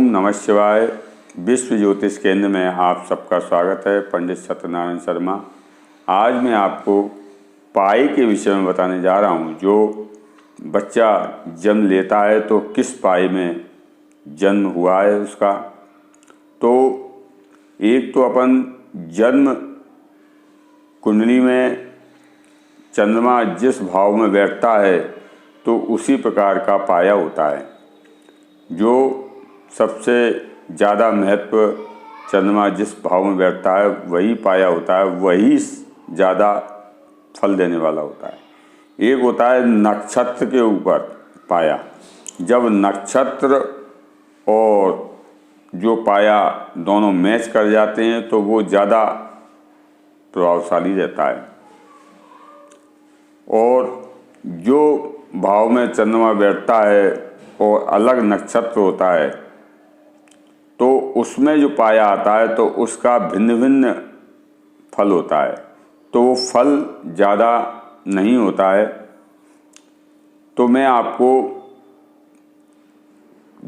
नमः शिवाय। विश्व ज्योतिष केंद्र में आप सबका स्वागत है। पंडित सत्यनारायण शर्मा। आज मैं आपको पाए के विषय में बताने जा रहा हूँ। जो बच्चा जन्म लेता है तो किस पाए में जन्म हुआ है उसका। तो एक तो अपन जन्म कुंडली में चंद्रमा जिस भाव में बैठता है तो उसी प्रकार का पाया होता है। जो सबसे ज़्यादा महत्व चंद्रमा जिस भाव में बैठता है वही पाया होता है, वही ज़्यादा फल देने वाला होता है। एक होता है नक्षत्र के ऊपर पाया। जब नक्षत्र और जो पाया दोनों मैच कर जाते हैं तो वो ज़्यादा प्रभावशाली रहता है। और जो भाव में चंद्रमा बैठता है और अलग नक्षत्र होता है तो उसमें जो पाया आता है तो उसका भिन्न भिन्न फल होता है, तो वो फल ज़्यादा नहीं होता है। तो मैं आपको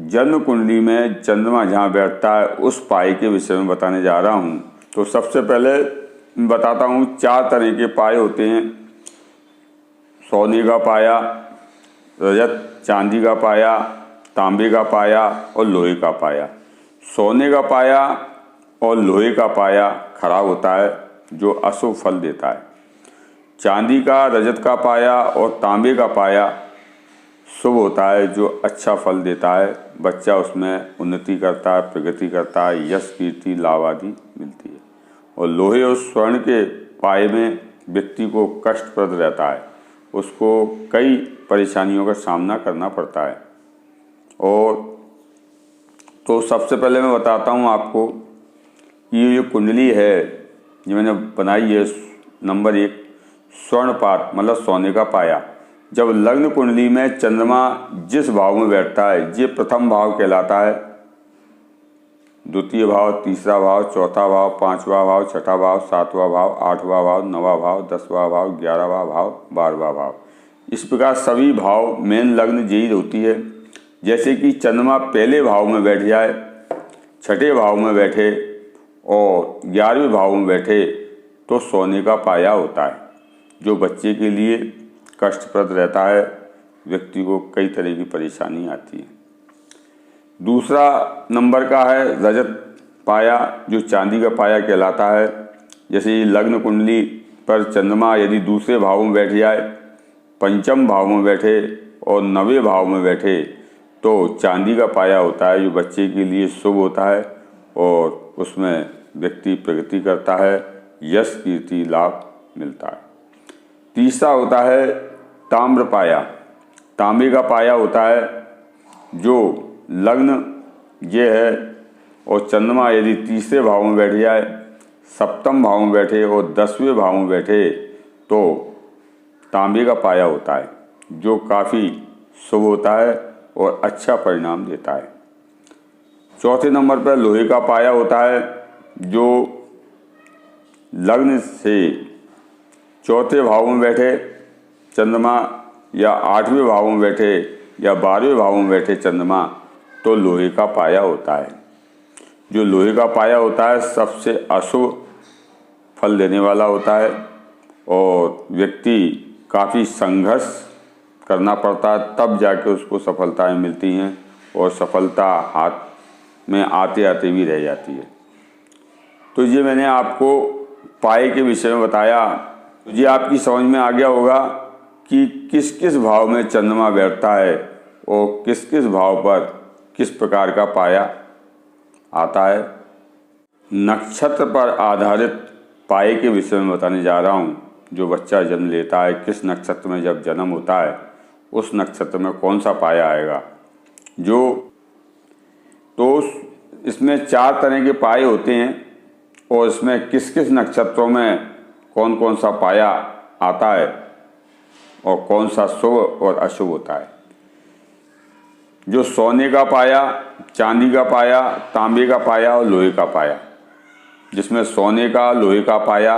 जन्म कुंडली में चंद्रमा जहाँ बैठता है उस पाए के विषय में बताने जा रहा हूँ। तो सबसे पहले बताता हूँ, 4 तरह के पाए होते हैं। सोने का पाया, रजत चांदी का पाया, तांबे का पाया और लोहे का पाया। सोने का पाया और लोहे का पाया खराब होता है, जो अशुभ फल देता है। चांदी का, रजत का पाया और तांबे का पाया शुभ होता है, जो अच्छा फल देता है। बच्चा उसमें उन्नति करता है, प्रगति करता है, यश कीर्ति लाभ आदि मिलती है। और लोहे और स्वर्ण के पाए में व्यक्ति को कष्टप्रद रहता है, उसको कई परेशानियों का सामना करना पड़ता है। और तो सबसे पहले मैं बताता हूँ आपको कि ये जो कुंडली है जो मैंने बनाई है, नंबर 1 स्वर्णपात मतलब सोने का पाया। जब लग्न कुंडली में चंद्रमा जिस भाव में बैठता है, ये प्रथम भाव कहलाता है। द्वितीय भाव, तीसरा भाव, चौथा भाव, 5वां भाव, छठा भाव, 7वां भाव, 8वां भाव, 9वां भाव, 10वां भाव, 11वां भाव, 12वां भाव। इस प्रकार सभी भाव मेन लग्न यही होती है। जैसे कि चंद्रमा पहले भाव में बैठ जाए, छठे भाव में बैठे और 11वें भाव में बैठे तो सोने का पाया होता है, जो बच्चे के लिए कष्टप्रद रहता है। व्यक्ति को कई तरह की परेशानी आती है। दूसरा नंबर का है रजत पाया, जो चांदी का पाया कहलाता है। जैसे लग्न कुंडली पर चंद्रमा यदि दूसरे भाव में बैठ जाए, पंचम भाव में बैठे और 9वें भाव में बैठे तो चांदी का पाया होता है, जो बच्चे के लिए शुभ होता है और उसमें व्यक्ति प्रगति करता है, यश कीर्ति लाभ मिलता है। तीसरा होता है ताम्र पाया। तांबे का पाया होता है, जो लग्न ये है और चंद्रमा यदि तीसरे भाव में बैठ जाए, सप्तम भाव में बैठे और 10वें भाव में बैठे तो तांबे का पाया होता है, जो काफ़ी शुभ होता है और अच्छा परिणाम देता है। चौथे नंबर पर लोहे का पाया होता है, जो लग्न से चौथे भाव में बैठे चंद्रमा या 8वें भाव में बैठे या 12वें भाव में बैठे चंद्रमा तो लोहे का पाया होता है। जो लोहे का पाया होता है सबसे अशुभ फल देने वाला होता है और व्यक्ति काफ़ी संघर्ष करना पड़ता है, तब जाके उसको सफलताएं मिलती हैं और सफलता हाथ में आते आते भी रह जाती है। तो ये मैंने आपको पाए के विषय में बताया। तो ये आपकी समझ में आ गया होगा कि किस किस भाव में चंद्रमा बैठता है और किस किस भाव पर किस प्रकार का पाया आता है। नक्षत्र पर आधारित पाए के विषय में बताने जा रहा हूँ। जो बच्चा जन्म लेता है, किस नक्षत्र में जब जन्म होता है उस नक्षत्र में कौन सा पाया आएगा। तो इसमें 4 तरह के पाए होते हैं और इसमें किस किस नक्षत्रों में कौन कौन सा पाया आता है और कौन सा शुभ और अशुभ होता है। जो सोने का पाया, चांदी का पाया, तांबे का पाया और लोहे का पाया, जिसमें सोने का, लोहे का पाया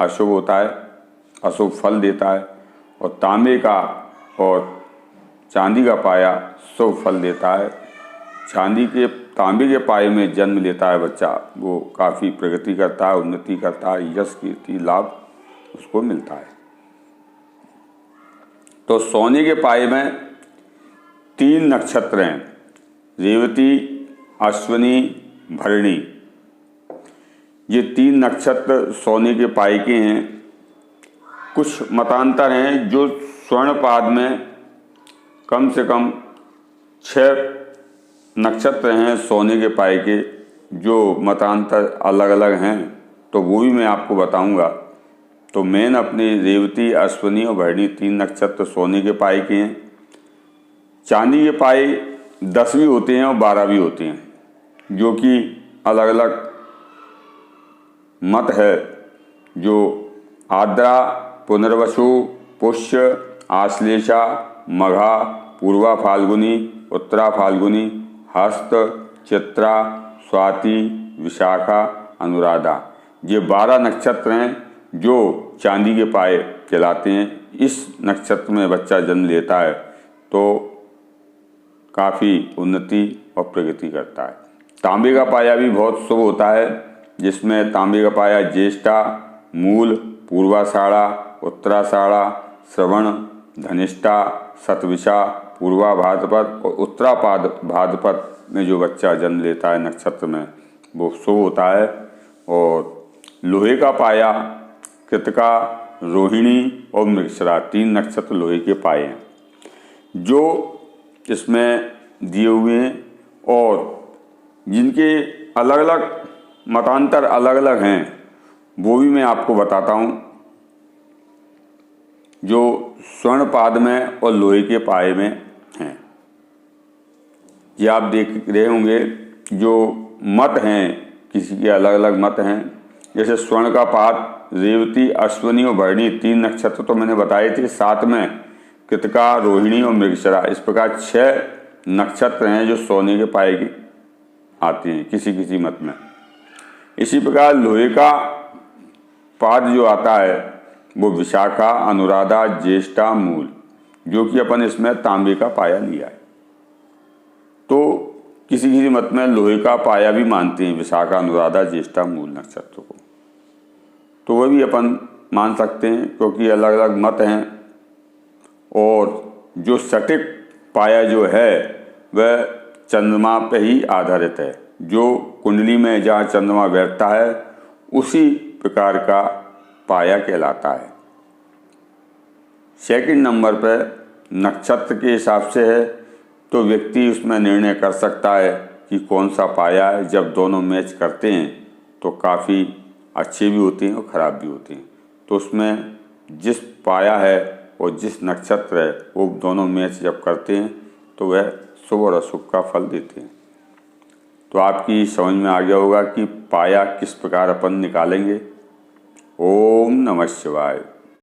अशुभ होता है, अशुभ फल देता है, और तांबे का और चांदी का पाया शुभ फल देता है। तांबे के पाए में जन्म लेता है बच्चा, वो काफ़ी प्रगति करता है, उन्नति करता है, यश कीर्ति लाभ उसको मिलता है। तो सोने के पाए में 3 नक्षत्र हैं, रेवती, अश्विनी, भरणी। ये 3 नक्षत्र सोने के पाए के हैं। कुछ मतांतर हैं जो स्वर्णपाद में कम से कम 6 नक्षत्र हैं सोने के पाए के, जो मतांतर अलग अलग हैं, तो वो भी मैं आपको बताऊंगा। तो मेन अपने रेवती, अश्विनी और भरणी 3 नक्षत्र सोने के पाए के हैं। चांदी के पाए 10 भी होते हैं और 12 भी होते हैं, जो कि अलग अलग मत है। जो आर्द्रा, पुनर्वसु, पुष्य, आश्लेषा, मघा, पूर्वा फाल्गुनी, उत्तरा फाल्गुनी, हस्त, चित्रा, स्वाति, विशाखा, अनुराधा, ये 12 नक्षत्र हैं जो चांदी के पाए कहलाते हैं। इस नक्षत्र में बच्चा जन्म लेता है तो काफ़ी उन्नति और प्रगति करता है। तांबे का पाया भी बहुत शुभ होता है, जिसमें तांबे का पाया ज्येष्ठा, मूल, पूर्वाषाढ़ा, उत्तराषाढ़ा, श्रवण, धनिष्ठा, शतभिषा, पूर्वा भाद्रपद और उत्तरा भाद्रपद में जो बच्चा जन्म लेता है नक्षत्र में, वो शुभ होता है। और लोहे का पाया कृतिका, रोहिणी और मृगशिरा 3 नक्षत्र लोहे के पाए हैं जो इसमें दिए हुए हैं, और जिनके अलग अलग मतांतर अलग अलग हैं वो भी मैं आपको बताता हूँ। जो स्वर्णपाद में और लोहे के पाए में हैं, ये आप देख रहे होंगे। जो मत हैं, किसी के अलग अलग मत हैं। जैसे स्वर्ण का पाद, रेवती, अश्विनी और भरणी 3 नक्षत्र तो मैंने बताए थे, साथ में कृतिका, रोहिणी और मृगशिरा, इस प्रकार 6 नक्षत्र हैं जो सोने के पाए की आते हैं किसी किसी मत में। इसी प्रकार लोहे का पाद जो आता है वो विशाखा, अनुराधा, ज्येष्ठा, मूल, जो कि अपन इसमें तांबे का पाया लिया है। तो किसी किसी मत में लोहे का पाया भी मानते हैं विशाखा, अनुराधा, ज्येष्ठा, मूल नक्षत्र को, तो वह भी अपन मान सकते हैं क्योंकि अलग अलग मत हैं। और जो सटीक पाया जो है वह चंद्रमा पे ही आधारित है। जो कुंडली में जहाँ चंद्रमा बैठता है उसी प्रकार का पाया कहलाता है। सेकंड नंबर पर नक्षत्र के हिसाब से है, तो व्यक्ति उसमें निर्णय कर सकता है कि कौन सा पाया है। जब दोनों मैच करते हैं तो काफ़ी अच्छे भी होते हैं और ख़राब भी होते हैं। तो उसमें जिस पाया है और जिस नक्षत्र है वो दोनों मैच जब करते हैं तो वह शुभ और अशुभ का फल देते हैं। तो आपकी समझ में आ गया होगा कि पाया किस प्रकार अपन निकालेंगे। ओम नमः शिवाय।